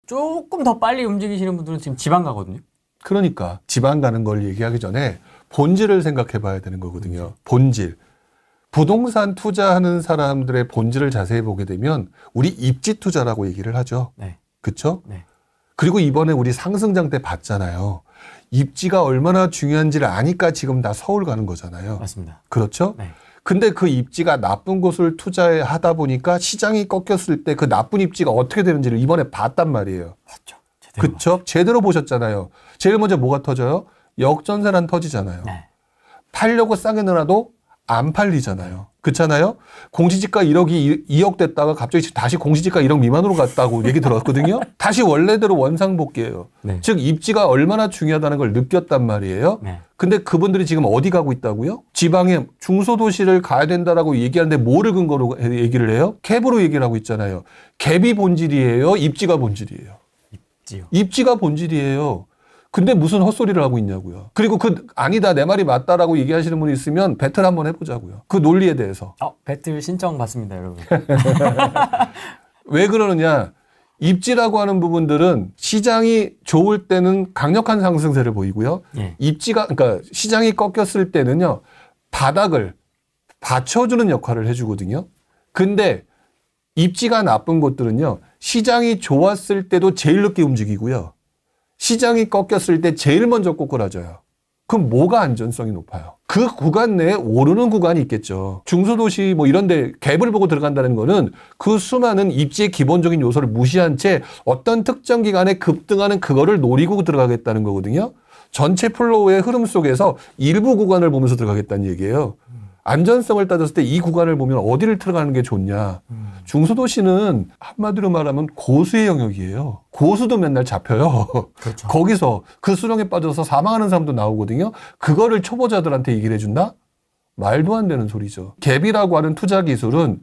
조금 더 빨리 움직이시는 분들은 지금 지방 가거든요. 그러니까 지방 가는 걸 얘기하기 전에 본질을 생각해 봐야 되는 거거든요. 본질. 부동산 투자하는 사람들의 본질을 자세히 보게 되면 우리 입지 투자라고 얘기를 하죠. 네. 그렇죠? 네. 그리고 이번에 우리 상승장 때 봤잖아요. 입지가 얼마나 중요한지를 아니까 지금 다 서울 가는 거잖아요. 맞습니다. 그렇죠? 네. 근데 그 입지가 나쁜 곳을 투자하다 보니까 시장이 꺾였을 때 그 나쁜 입지가 어떻게 되는지를 이번에 봤단 말이에요. 맞죠. 그렇죠? 제대로 보셨잖아요. 제일 먼저 뭐가 터져요? 역전세난 터지잖아요. 네. 팔려고 싸게 내놔도 안 팔리잖아요. 그렇잖아요? 공시지가 1억이 2억 됐다가 갑자기 다시 공시지가 1억 미만으로 갔다고 얘기 들었거든요. 다시 원래대로 원상복귀예요. 네. 즉 입지가 얼마나 중요하다는 걸 느꼈단 말이에요. 네. 근데 그분들이 지금 어디 가고 있다고요? 지방에 중소도시를 가야 된다라고 얘기하는데 뭐를 근거로 얘기를 해요? 갭으로 얘기를 하고 있잖아요. 갭이 본질이에요? 입지가 본질이에요? 입지요. 입지가 본질이에요. 근데 무슨 헛소리를 하고 있냐고요. 그리고 아니다 내 말이 맞다라고 얘기하시는 분이 있으면 배틀 한번 해보자고요. 그 논리에 대해서. 배틀 신청 받습니다, 여러분. 왜 그러느냐. 입지라고 하는 부분들은 시장이 좋을 때는 강력한 상승세를 보이고요. 예. 그러니까 시장이 꺾였을 때는요. 바닥을 받쳐주는 역할을 해주거든요. 근데 입지가 나쁜 곳들은요. 시장이 좋았을 때도 제일 늦게 움직이고요. 시장이 꺾였을 때 제일 먼저 꼬꾸라져요. 그럼 뭐가 안전성이 높아요? 그 구간 내에 오르는 구간이 있겠죠. 중소도시 뭐 이런 데 갭을 보고 들어간다는 거는 그 수많은 입지의 기본적인 요소를 무시한 채 어떤 특정 기간에 급등하는 그거를 노리고 들어가겠다는 거거든요. 전체 플로우의 흐름 속에서 일부 구간을 보면서 들어가겠다는 얘기예요. 안전성을 따졌을 때 이 구간을 보면 어디를 들어가는 게 좋냐. 중소도시는 한마디로 말하면 고수의 영역이에요. 고수도 맨날 잡혀요. 그렇죠. 거기서 그 수렁에 빠져서 사망하는 사람도 나오거든요. 그거를 초보자들한테 얘기를 해준다? 말도 안 되는 소리죠. 갭이라고 하는 투자 기술은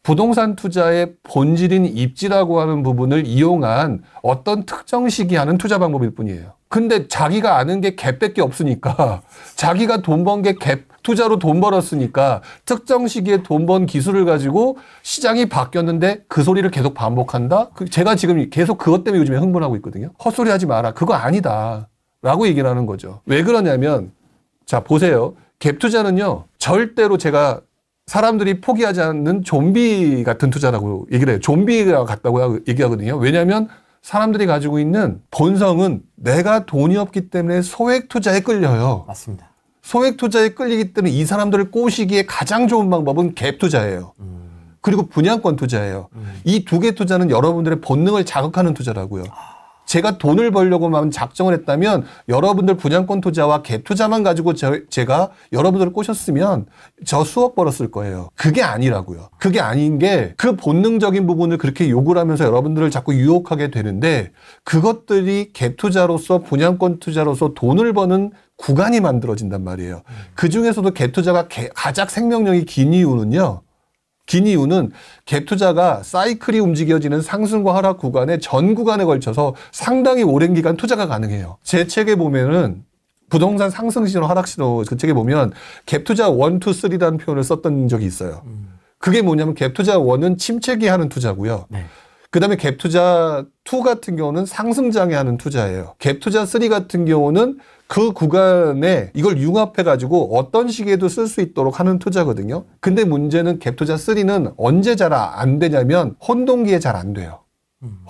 부동산 투자의 본질인 입지라고 하는 부분을 이용한 어떤 특정 시기 하는 투자 방법일 뿐이에요. 근데 자기가 아는 게 갭밖에 없으니까 자기가 돈 번 게 갭 투자로 돈 벌었으니까 특정 시기에 돈 번 기술을 가지고 시장이 바뀌었는데 그 소리를 계속 반복한다? 제가 지금 계속 그것 때문에 요즘에 흥분하고 있거든요. 헛소리 하지 마라. 그거 아니다. 라고 얘기를 하는 거죠. 왜 그러냐면 자 보세요. 갭 투자는요. 절대로 제가 사람들이 포기하지 않는 좀비 같은 투자라고 얘기를 해요. 좀비가 같다고 얘기하거든요. 왜냐하면 사람들이 가지고 있는 본성은 내가 돈이 없기 때문에 소액 투자에 끌려요. 맞습니다. 소액 투자에 끌리기 때문에 이 사람들을 꼬시기에 가장 좋은 방법은 갭 투자예요. 그리고 분양권 투자예요. 이 두 개 투자는 여러분들의 본능을 자극하는 투자라고요. 제가 돈을 벌려고만 작정을 했다면 여러분들 분양권 투자와 갭 투자만 가지고 제가 여러분들을 꼬셨으면 저 수억 벌었을 거예요. 그게 아니라고요. 그게 아닌 게 그 본능적인 부분을 그렇게 요구를 하면서 여러분들을 자꾸 유혹하게 되는데 그것들이 갭 투자로서 분양권 투자로서 돈을 버는 구간이 만들어진단 말이에요. 그중에서도 갭 투자가 가장 생명력이 긴 이유는요. 긴 이유는 갭 투자가 사이클이 움직여지는 상승과 하락 구간의 전 구간에 걸쳐서 상당히 오랜 기간 투자가 가능해요. 제 책에 보면은 부동산 상승 신호, 하락 신호 그 책에 보면 갭 투자 1, 2, 3라는 표현을 썼던 적이 있어요. 그게 뭐냐면 갭 투자 1은 침체기에 하는 투자고요. 네. 그다음에 갭 투자 2 같은 경우는 상승장에 하는 투자예요. 갭 투자 3 같은 경우는 그 구간에 이걸 융합해가지고 어떤 시기에도 쓸 수 있도록 하는 투자거든요. 근데 문제는 갭 투자 3는 언제 잘 안 되냐면 혼돈기에 잘 안 돼요.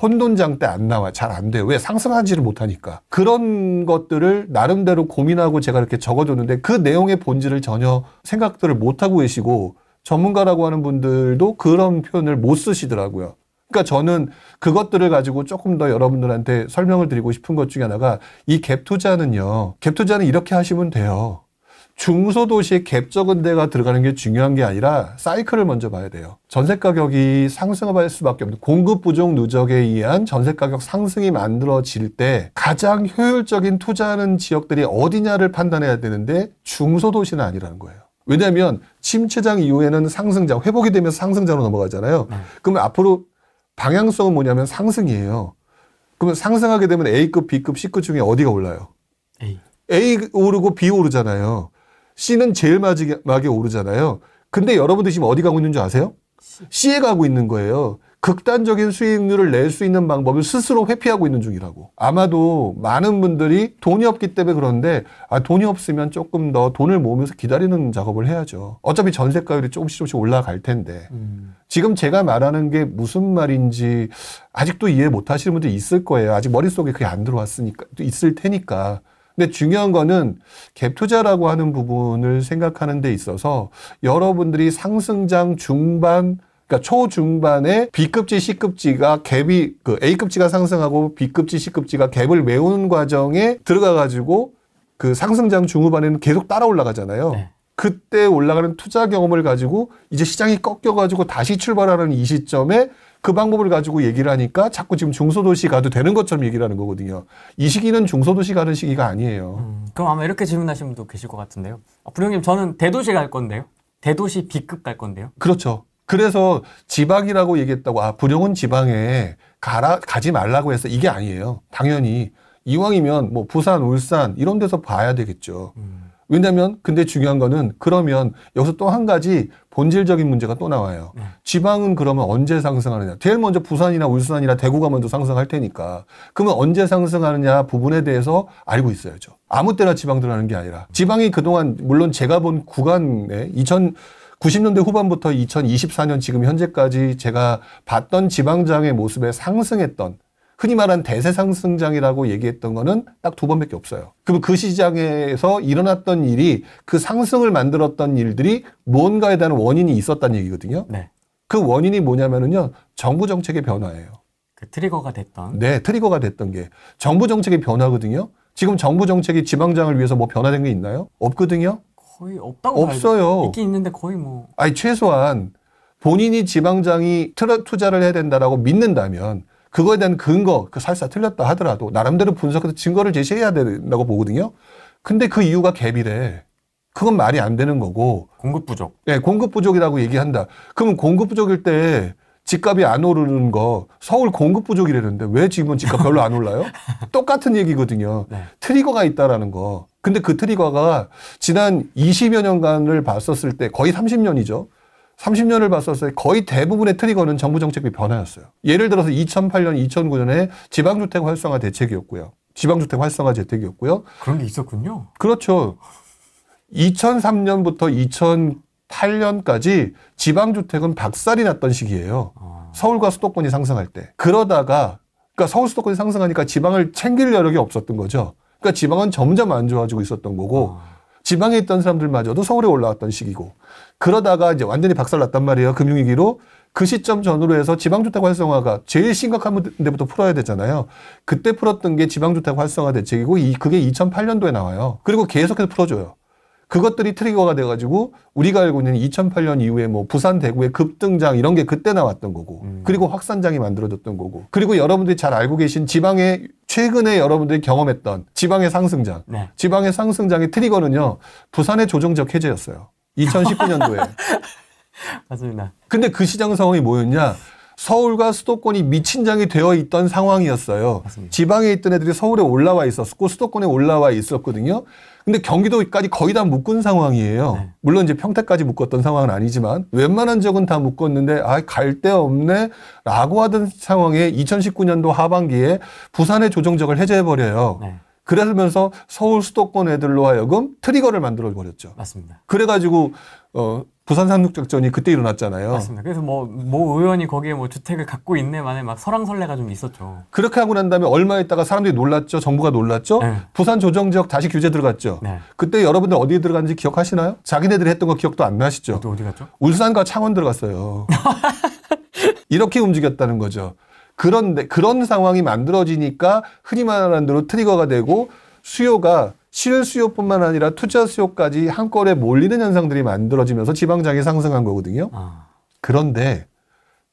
혼돈장 때 안 나와. 잘 안 돼요. 왜? 상승하지를 못하니까. 그런 것들을 나름대로 고민하고 제가 이렇게 적어줬는데 그 내용의 본질을 전혀 생각들을 못하고 계시고 전문가라고 하는 분들도 그런 표현을 못 쓰시더라고요. 그러니까 저는 그것들을 가지고 조금 더 여러분들한테 설명을 드리고 싶은 것 중에 하나가 이 갭 투자는요. 갭 투자는 이렇게 하시면 돼요. 중소도시에 갭 적은 데가 들어가는 게 중요한 게 아니라 사이클을 먼저 봐야 돼요. 전세 가격이 상승할 수밖에 없는 공급 부족 누적에 의한 전세 가격 상승이 만들어질 때 가장 효율적인 투자하는 지역들이 어디냐를 판단해야 되는데 중소도시는 아니라는 거예요. 왜냐하면 침체장 이후에는 상승장, 회복이 되면서 상승장으로 넘어가잖아요. 그러면 앞으로 방향성은 뭐냐면 상승이에요. 그러면 상승하게 되면 A급, B급, C급 중에 어디가 올라요? A 오르고 B 오르잖아요. C는 제일 마지막에 오르잖아요. 근데 여러분들 지금 어디 가고 있는 줄 아세요? C에 가고 있는 거예요. 극단적인 수익률을 낼 수 있는 방법을 스스로 회피하고 있는 중이라고. 아마도 많은 분들이 돈이 없기 때문에 그런데 돈이 없으면 조금 더 돈을 모으면서 기다리는 작업을 해야죠. 어차피 전세가율이 조금씩 올라갈 텐데 지금 제가 말하는 게 무슨 말인지 아직도 이해 못 하시는 분들이 있을 거예요. 아직 머릿속에 그게 안 들어왔으니까, 또 있을 테니까. 근데 중요한 거는 갭 투자라고 하는 부분을 생각하는 데 있어서 여러분들이 상승장 중반, 그러니까 초중반에 B급지, C급지가 갭이 그 A급지가 상승하고 B급지, C급지가 갭을 메우는 과정에 들어가가지고 그 상승장 중후반에는 계속 따라 올라가잖아요. 네. 그때 올라가는 투자 경험을 가지고 이제 시장이 꺾여가지고 다시 출발하는 이 시점에 그 방법을 가지고 얘기를 하니까 자꾸 지금 중소도시 가도 되는 것처럼 얘기를 하는 거거든요. 이 시기는 중소도시 가는 시기가 아니에요. 그럼 아마 이렇게 질문하시는 분도 계실 것 같은데요. 부령님, 저는 대도시 갈 건데요. 대도시 B급 갈 건데요. 그렇죠. 그래서 지방이라고 얘기했다고 부령은 지방에 가지 말라고 해서 이게 아니에요. 당연히 이왕이면 뭐 부산, 울산 이런 데서 봐야 되겠죠. 왜냐면 근데 중요한 거는 그러면 여기서 또 한 가지 본질적인 문제가 또 나와요. 지방은 그러면 언제 상승하느냐. 제일 먼저 부산이나 울산이나 대구가 먼저 상승할 테니까 그러면 언제 상승하느냐 부분에 대해서 알고 있어야죠. 아무 때나 지방 들어가는 게 아니라 지방이 그동안 물론 제가 본 구간에 90년대 후반부터 2024년 지금 현재까지 제가 봤던 지방장의 모습에 상승했던 흔히 말한 대세 상승장이라고 얘기했던 거는 딱 2번밖에 없어요. 그럼 그 시장에서 일어났던 일이 그 상승을 만들었던 일들이 무언가에 대한 원인이 있었다는 얘기거든요. 네. 그 원인이 뭐냐면은요, 정부 정책의 변화예요. 그 트리거가 됐던. 네, 트리거가 됐던 게 정부 정책의 변화거든요. 지금 정부 정책이 지방장을 위해서 뭐 변화된 게 있나요? 없거든요. 거의 없다고 없어요. 있긴 있는데 거의 뭐. 아니 최소한 본인이 지방장이 투자를 해야 된다라고 믿는다면 그거에 대한 근거, 설사 틀렸다 하더라도 나름대로 분석해서 증거를 제시해야 된다고 보거든요. 근데 그 이유가 갭이래. 그건 말이 안 되는 거고. 공급 부족. 네, 공급 부족이라고 얘기한다. 그러면 공급 부족일 때 집값이 안 오르는 거 서울 공급 부족이라는데 왜 지금은 집값 별로 안 올라요? 똑같은 얘기거든요. 네. 트리거가 있다라는 거. 근데 그 트리거가 지난 20여 년간을 봤었을 때 거의 30년이죠. 30년을 봤었을 때 거의 대부분의 트리거는 정부 정책의 변화였어요. 예를 들어서 2008년, 2009년에 지방주택 활성화 대책이었고요. 지방주택 활성화 대책이었고요. 그런 게 있었군요. 그렇죠. 2003년부터 2008년까지 지방주택은 박살이 났던 시기예요. 서울과 수도권이 상승할 때. 그러다가 그러니까 서울 수도권이 상승하니까 지방을 챙길 여력이 없었던 거죠. 그러니까 지방은 점점 안 좋아지고 있었던 거고 지방에 있던 사람들마저도 서울에 올라왔던 시기고 그러다가 이제 완전히 박살났단 말이에요. 금융위기로. 그 시점 전후로 해서 지방주택 활성화가 제일 심각한 데부터 풀어야 되잖아요. 그때 풀었던 게 지방주택 활성화 대책이고 그게 2008년도에 나와요. 그리고 계속해서 풀어줘요. 그것들이 트리거가 돼가지고 우리가 알고 있는 2008년 이후에 뭐 부산, 대구의 급등장 이런 게 그때 나왔던 거고 그리고 확산장이 만들어졌던 거고 그리고 여러분들이 잘 알고 계신 지방의 최근에 여러분들이 경험했던 지방의 상승장 네. 지방의 상승장의 트리거는요 부산의 조정적 해제였어요. 2019년도에. 맞습니다. 근데 그 시장 상황이 뭐였냐? 서울과 수도권이 미친 장이 되어 있던 상황이었어요. 맞습니다. 지방에 있던 애들이 서울에 올라와 있었고 수도권에 올라와 있었거든요. 근데 경기도까지 거의 다 묶은 상황이에요. 네. 물론 이제 평택까지 묶었던 상황은 아니지만 웬만한 지역은 다 묶었는데 갈 데 없네 라고 하던 상황에 2019년도 하반기에 부산의 조정적을 해제해버려요. 네. 그러면서 서울 수도권 애들로 하여금 트리거를 만들어버렸죠. 맞습니다. 그래가지고 부산 상륙작전이 그때 일어났잖아요. 맞습니다. 그래서 모 의원이 거기에 뭐 주택을 갖고 있네 만에 막 설왕설래가 좀 있었죠. 그렇게 하고 난 다음에 얼마 있다가 사람들이 놀랐죠. 정부가 놀랐죠. 네. 부산 조정지역 다시 규제 들어갔죠. 네. 그때 여러분들 어디에 들어갔는지 기억하시나요? 자기네들이 했던 거 기억도 안 나시죠? 또 어디 갔죠? 울산과 창원 들어갔어요. 이렇게 움직였다는 거죠. 그런데 그런 상황이 만들어지니까 흔히 말하는 대로 트리거가 되고 수요가 실수요뿐만 아니라 투자 수요까지 한꺼번에 몰리는 현상들이 만들어지면서 지방장이 상승한 거거든요. 그런데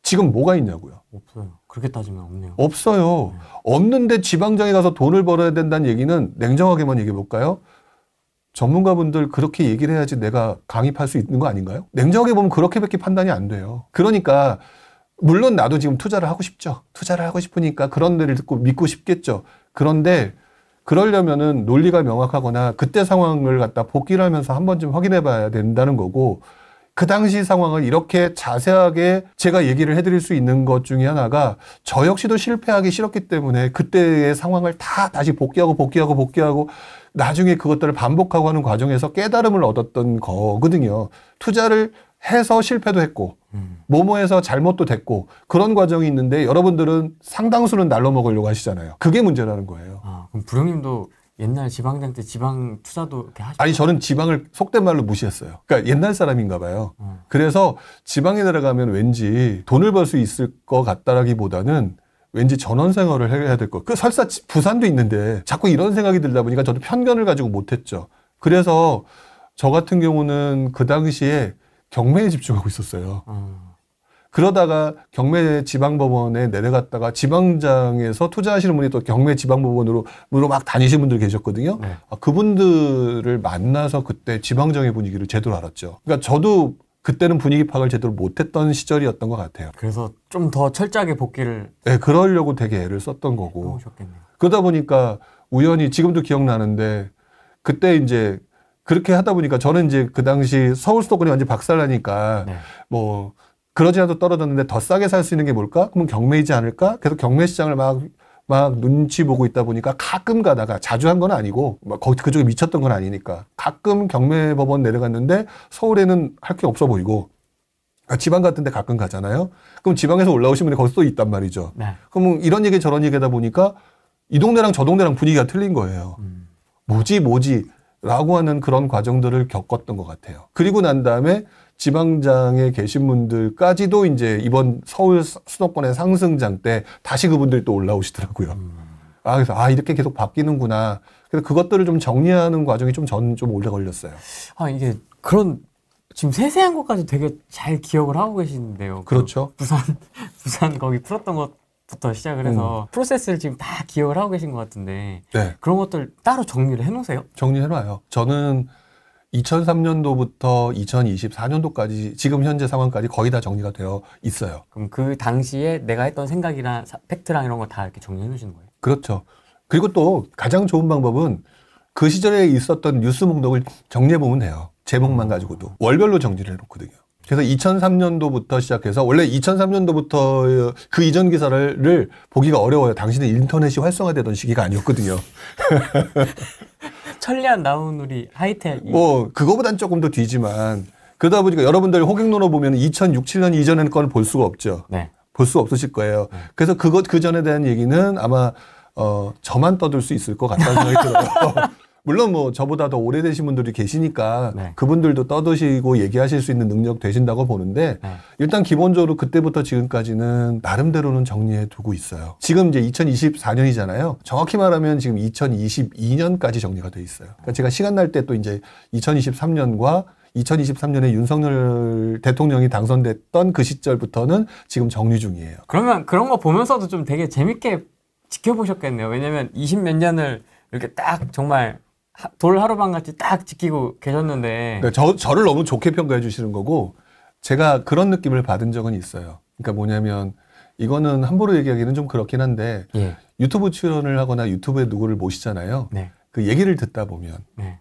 지금 뭐가 있냐고요? 없어요. 그렇게 따지면 없네요. 없어요. 없는데 지방장에 가서 돈을 벌어야 된다는 얘기는 냉정하게만 얘기해 볼까요? 전문가분들 그렇게 얘기를 해야지 내가 강입할 수 있는 거 아닌가요? 냉정하게 보면 그렇게밖에 판단이 안 돼요. 그러니까 물론 나도 지금 투자를 하고 싶죠. 투자를 하고 싶으니까 그런 데를 듣고 믿고 싶겠죠. 그런데 그러려면은 논리가 명확하거나 그때 상황을 갖다 복기를 하면서 한 번쯤 확인해 봐야 된다는 거고 그 당시 상황을 이렇게 자세하게 제가 얘기를 해드릴 수 있는 것 중에 하나가 저 역시도 실패하기 싫었기 때문에 그때의 상황을 다 다시 복귀하고 나중에 그것들을 반복하고 하는 과정에서 깨달음을 얻었던 거거든요. 투자를 해서 실패도 했고 뭐뭐해서 잘못도 됐고 그런 과정이 있는데 여러분들은 상당수는 날로 먹으려고 하시잖아요. 그게 문제라는 거예요. 아, 그럼 부령님도 옛날 지방장 때 지방 투자도 이렇게 하셨어요? 아니 저는 지방을 속된 말로 무시했어요. 그러니까 옛날 사람인가 봐요. 그래서 지방에 들어가면 왠지 돈을 벌 수 있을 것 같다라기보다는 왠지 전원 생활을 해야 될 것. 그 설사 부산도 있는데 자꾸 이런 생각이 들다 보니까 저도 편견을 가지고 못했죠. 그래서 저 같은 경우는 그 당시에 경매에 집중하고 있었어요. 그러다가 경매 지방법원에 내려갔다가 지방장에서 투자하시는 분이 또 경매 지방법원으로 막 다니시는 분들 계셨거든요. 네. 그분들을 만나서 그때 지방장의 분위기를 제대로 알았죠. 그러니까 저도 그때는 분위기 파악을 제대로 못했던 시절이었던 것 같아요. 그래서 좀 더 철저하게 복귀를 네, 그러려고 되게 애를 썼던 거고. 해오셨겠네요. 그러다 보니까 우연히 지금도 기억나는데 그때 이제 그렇게 하다 보니까 저는 이제 그 당시 서울 수도권이 완전 박살나니까 네. 뭐 그러지 않아도 떨어졌는데 더 싸게 살 수 있는 게 뭘까? 그러면 경매이지 않을까? 계속 경매 시장을 막 눈치 보고 있다 보니까 가끔 가다가 자주 한 건 아니고 막 거기 그쪽에 미쳤던 건 아니니까 가끔 경매 법원 내려갔는데 서울에는 할 게 없어 보이고 지방 같은 데 가끔 가잖아요. 그럼 지방에서 올라오신 분이 거기서 또 있단 말이죠. 네. 그럼 이런 얘기 저런 얘기하다 보니까 이 동네랑 저 동네랑 분위기가 틀린 거예요. 뭐지 라고 하는 그런 과정들을 겪었던 것 같아요. 그리고 난 다음에 지방장에 계신 분들까지도 이제 이번 서울 수도권의 상승장 때 다시 그분들이 또 올라오시더라고요. 그래서 이렇게 계속 바뀌는구나. 그래서 그것들을 좀 정리하는 과정이 좀 오래 걸렸어요. 이게 그런 지금 세세한 것까지 되게 잘 기억을 하고 계시는데요. 그렇죠. 부산 거기 풀었던 것부터 시작을 해서 프로세스를 지금 다 기억을 하고 계신 것 같은데 네. 그런 것들 따로 정리를 해놓으세요? 정리해놔요. 저는 2003년도부터 2024년도까지 지금 현재 상황까지 거의 다 정리가 되어 있어요. 그럼 그 당시에 내가 했던 생각이나 팩트랑 이런 거 다 이렇게 정리해 놓으시는 거예요? 그렇죠. 그리고 또 가장 좋은 방법은 그 시절에 있었던 뉴스 목록을 정리해보면 돼요. 제목만 가지고도. 월별로 정리를 해놓거든요. 그래서 2003년도부터 시작해서 원래 2003년도부터 그 이전 기사를 보기가 어려워요. 당시는 인터넷이 활성화되던 시기가 아니었거든요. 천리안 나우누리 하이텔 뭐 그거보단 조금 더 뒤지만 그러다 보니까 여러분들 호객노로 보면 2006, 7년 이전의 건 볼 수가 없죠. 네. 볼 수 없으실 거예요. 그래서 그 전에 대한 얘기는 아마 저만 떠들 수 있을 것 같다는 생각이 들어요. 물론 뭐 저보다 더 오래되신 분들이 계시니까 네. 그분들도 떠드시고 얘기하실 수 있는 능력 되신다고 보는데 네. 일단 기본적으로 그때부터 지금까지는 나름대로는 정리해 두고 있어요. 지금 이제 2024년이잖아요. 정확히 말하면 지금 2022년까지 정리가 돼 있어요. 그러니까 제가 시간 날 때 또 이제 2023년과 2023년에 윤석열 대통령이 당선됐던 그 시절부터는 지금 정리 중이에요. 그러면 그런 거 보면서도 좀 되게 재밌게 지켜보셨겠네요. 왜냐면 20 몇 년을 이렇게 딱 정말 돌 하루방 같이 딱 지키고 계셨는데 그러니까 저를 너무 좋게 평가해 주시는 거고 제가 그런 느낌을 받은 적은 있어요. 그러니까 뭐냐면 이거는 함부로 얘기하기는 좀 그렇긴 한데 예. 유튜브 출연을 하거나 유튜브에 누구를 모시잖아요. 네. 그 얘기를 듣다 보면 네.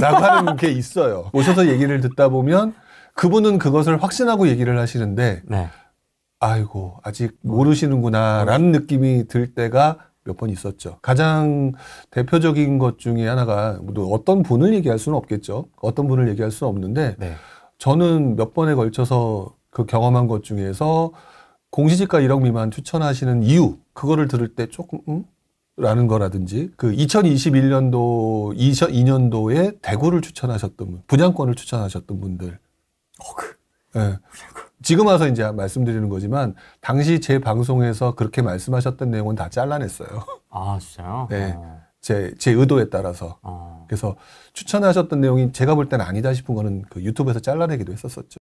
라고 하는 게 있어요. 오셔서 얘기를 듣다 보면 그분은 그것을 확신하고 얘기를 하시는데 네. 아이고 아직 모르시는구나 라는 느낌이 들 때가 몇 번 있었죠. 가장 대표적인 것 중에 하나가 어떤 분을 얘기할 수는 없겠죠. 어떤 분을 얘기할 수는 없는데 네. 저는 몇 번에 걸쳐서 그 경험한 것 중에서 공시지가 1억 미만 추천하시는 이유 그거를 들을 때 조금 라는 거라든지 그 2021년도 2년도에 대구를 추천하셨던 분, 분양권을 추천하셨던 분들. 네. 지금 와서 이제 말씀드리는 거지만 당시 제 방송에서 그렇게 말씀하셨던 내용은 다 잘라냈어요. 아 진짜요? 네. 제 의도에 따라서. 그래서 추천하셨던 내용이 제가 볼 때는 아니다 싶은 거는 그 유튜브에서 잘라내기도 했었었죠.